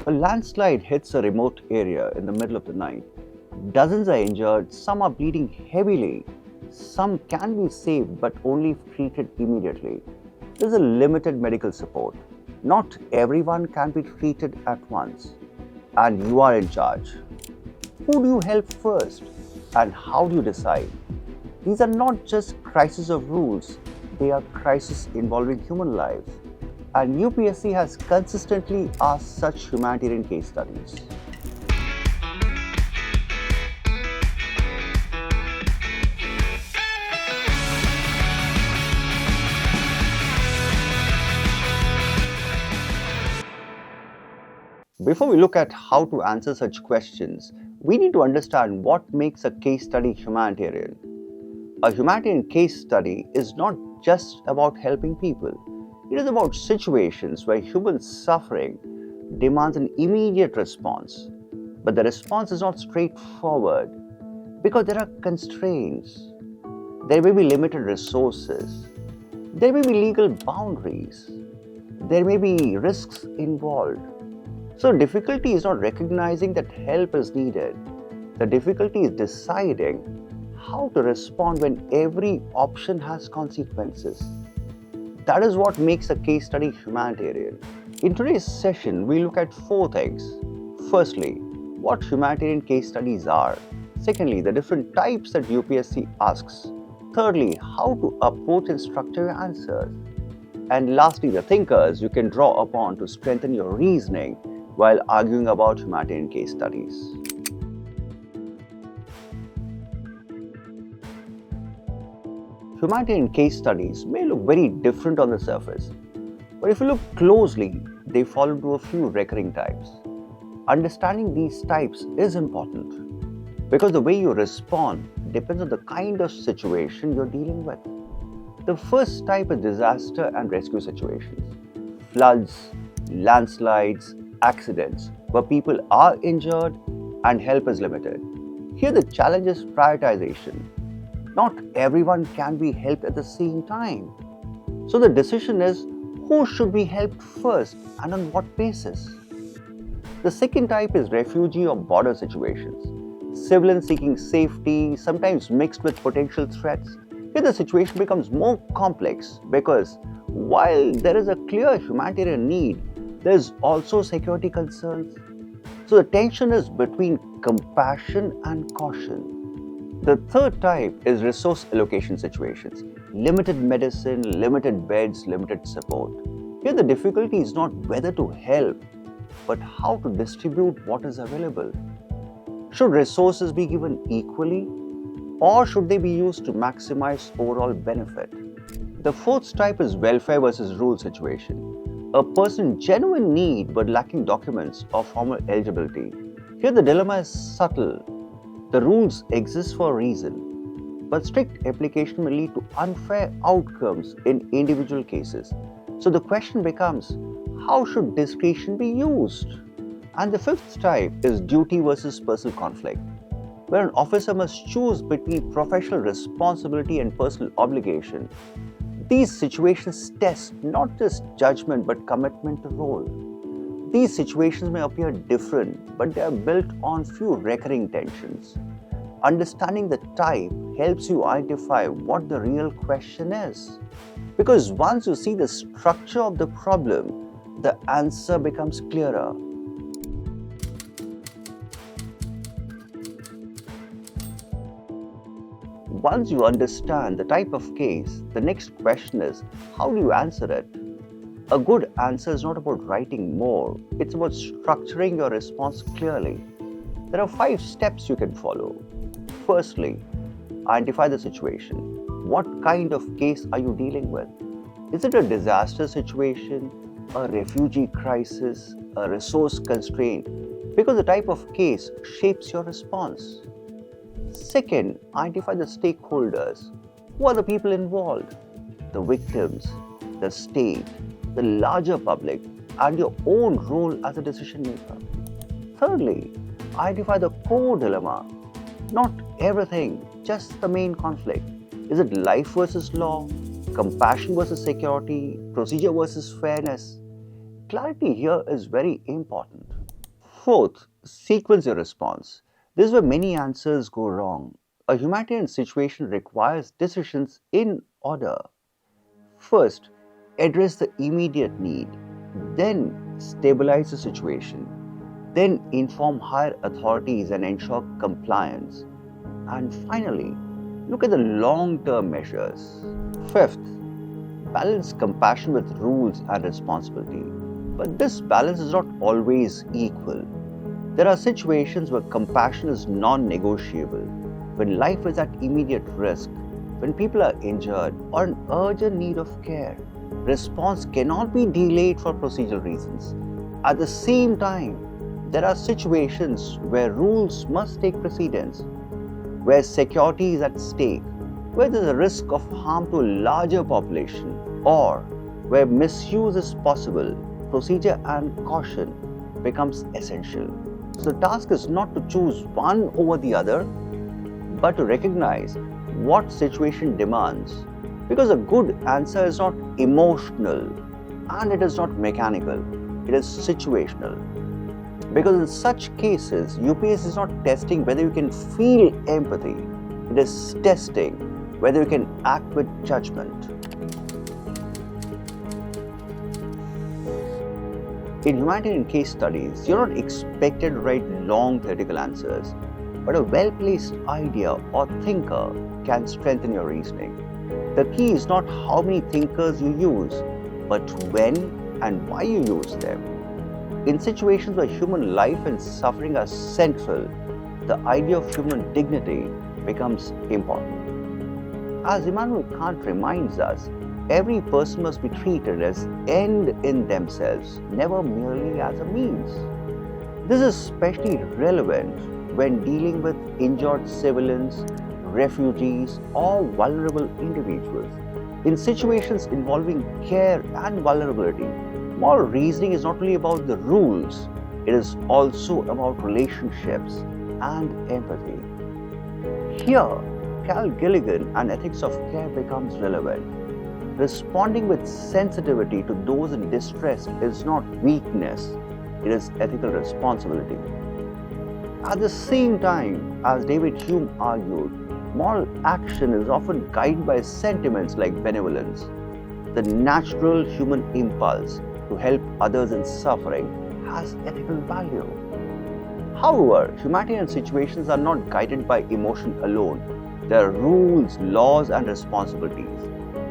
A landslide hits a remote area in the middle of the night. Dozens are injured, some are bleeding heavily. Some can be saved but only if treated immediately. There's a limited medical support. Not everyone can be treated at once. And you are in charge. Who do you help first? And how do you decide? These are not just crises of rules, they are crises involving human lives. And UPSC has consistently asked such humanitarian case studies. Before we look at how to answer such questions, we need to understand what makes a case study humanitarian. A humanitarian case study is not just about helping people. It is about situations where human suffering demands an immediate response. But the response is not straightforward because there are constraints. There may be limited resources. There may be legal boundaries. There may be risks involved. So difficulty is not recognizing that help is needed. The difficulty is deciding how to respond when every option has consequences. That is what makes a case study humanitarian. In today's session, we look at four things. Firstly, what humanitarian case studies are. Secondly, the different types that UPSC asks. Thirdly, how to approach and structure your answers. And lastly, the thinkers you can draw upon to strengthen your reasoning while arguing about humanitarian case studies. Humanitarian case studies may look very different on the surface, but if you look closely, they fall into a few recurring types. Understanding these types is important because the way you respond depends on the kind of situation you're dealing with. The first type is disaster and rescue situations. Floods, landslides, accidents where people are injured and help is limited. Here the challenge is prioritization. Not everyone can be helped at the same time. So the decision is who should be helped first and on what basis. The second type is refugee or border situations. Civilians seeking safety, sometimes mixed with potential threats. Here the situation becomes more complex because while there is a clear humanitarian need, there is also security concerns. So the tension is between compassion and caution. The third type is resource allocation situations. Limited medicine, limited beds, limited support. Here the difficulty is not whether to help, but how to distribute what is available. Should resources be given equally, or should they be used to maximize overall benefit? The fourth type is welfare versus rule situation. A person in genuine need but lacking documents or formal eligibility. Here the dilemma is subtle. The rules exist for a reason, but strict application may lead to unfair outcomes in individual cases. So the question becomes, how should discretion be used? And the fifth type is duty versus personal conflict, where an officer must choose between professional responsibility and personal obligation. These situations test not just judgment but commitment to role. These situations may appear different, but they are built on few recurring tensions. Understanding the type helps you identify what the real question is. Because once you see the structure of the problem, the answer becomes clearer. Once you understand the type of case, the next question is, how do you answer it? A good answer is not about writing more, it's about structuring your response clearly. There are 5 steps you can follow. Firstly, identify the situation. What kind of case are you dealing with? Is it a disaster situation, a refugee crisis, a resource constraint? Because the type of case shapes your response. Second, identify the stakeholders. Who are the people involved? The victims, the state, the larger public, and your own role as a decision maker. Thirdly, identify the core dilemma. Not everything, just the main conflict. Is it life versus law, compassion versus security, procedure versus fairness? Clarity here is very important. Fourth, sequence your response. This is where many answers go wrong. A humanitarian situation requires decisions in order. First, address the immediate need, then stabilize the situation, then inform higher authorities and ensure compliance, and finally, look at the long term measures. Fifth, balance compassion with rules and responsibility. But this balance is not always equal. There are situations where compassion is non negotiable, when life is at immediate risk, when people are injured or in urgent need of care. Response cannot be delayed for procedural reasons. At the same time, there are situations where rules must take precedence, where security is at stake, where there is a risk of harm to a larger population, or where misuse is possible. Procedure and caution becomes essential. So the task is not to choose one over the other, but to recognize what situation demands. Because a good answer is not emotional and it is not mechanical, it is situational. Because in such cases, UPSC is not testing whether you can feel empathy, it is testing whether you can act with judgment. In humanitarian case studies, you're not expected to write long theoretical answers, but a well-placed idea or thinker can strengthen your reasoning. The key is not how many thinkers you use, but when and why you use them. In situations where human life and suffering are central, the idea of human dignity becomes important. As Immanuel Kant reminds us, every person must be treated as end in themselves, never merely as a means. This is especially relevant when dealing with injured civilians, refugees, or vulnerable individuals. In situations involving care and vulnerability, moral reasoning is not only about the rules, it is also about relationships and empathy. Here, Cal Gilligan and ethics of care becomes relevant. Responding with sensitivity to those in distress is not weakness, it is ethical responsibility. At the same time, as David Hume argued, moral action is often guided by sentiments like benevolence, the natural human impulse to help others in suffering has ethical value. However, humanitarian situations are not guided by emotion alone. There are rules, laws, and responsibilities.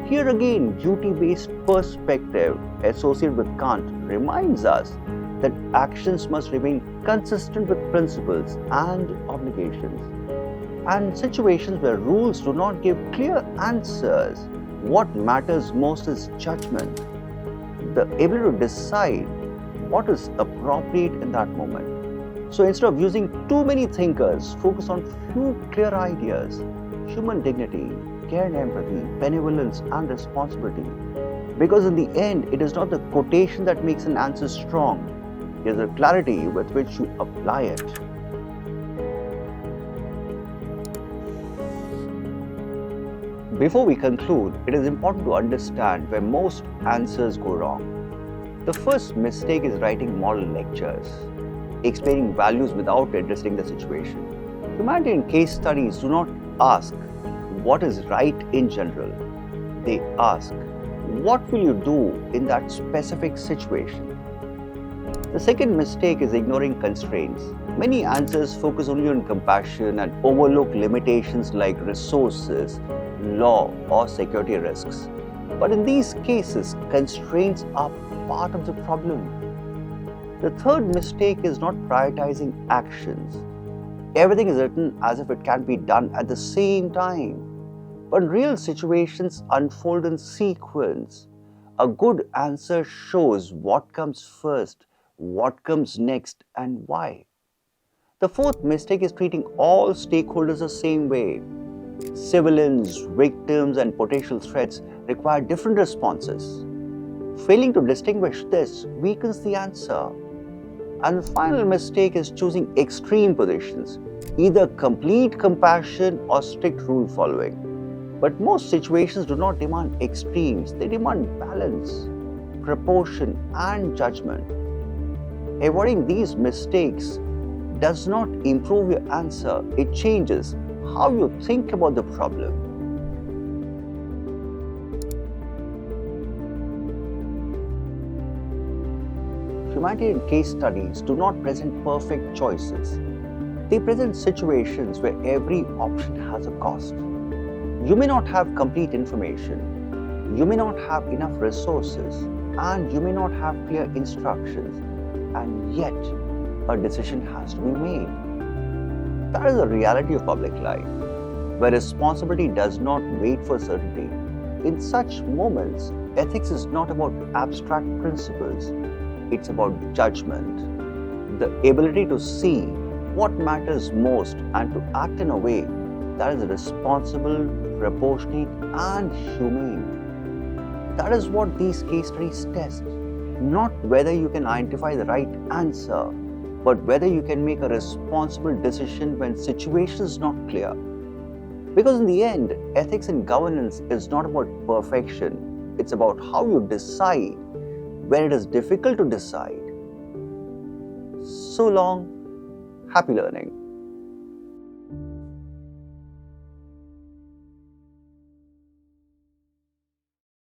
Here again, duty-based perspective associated with Kant reminds us that actions must remain consistent with principles and obligations. And situations where rules do not give clear answers, what matters most is judgment, the ability to decide what is appropriate in that moment. So instead of using too many thinkers, focus on few clear ideas: human dignity, care and empathy, benevolence and responsibility. Because in the end, it is not the quotation that makes an answer strong, it is the clarity with which you apply it. Before we conclude, it is important to understand where most answers go wrong. The first mistake is writing moral lectures, explaining values without addressing the situation. Humanitarian case studies do not ask what is right in general. They ask, what will you do in that specific situation? The second mistake is ignoring constraints. Many answers focus only on compassion and overlook limitations like resources, law, or security risks. But in these cases, constraints are part of the problem. The third mistake is not prioritizing actions. Everything is written as if it can be done at the same time. But real situations unfold in sequence. A good answer shows what comes first, what comes next, and why. The fourth mistake is treating all stakeholders the same way. Civilians, victims, and potential threats require different responses. Failing to distinguish this weakens the answer. And the final mistake is choosing extreme positions, either complete compassion or strict rule following. But most situations do not demand extremes, they demand balance, proportion, and judgment. Avoiding these mistakes does not improve your answer, it changes how you think about the problem. Humanitarian case studies do not present perfect choices. They present situations where every option has a cost. You may not have complete information, you may not have enough resources, and you may not have clear instructions, and yet a decision has to be made. That is the reality of public life, where responsibility does not wait for certainty. In such moments, ethics is not about abstract principles, it's about judgment, the ability to see what matters most and to act in a way that is responsible, proportionate, and humane. That is what these case studies test. Not whether you can identify the right answer, but whether you can make a responsible decision when situation is not clear. Because in the end, ethics and governance is not about perfection. It's about how you decide when it is difficult to decide. So long, happy learning.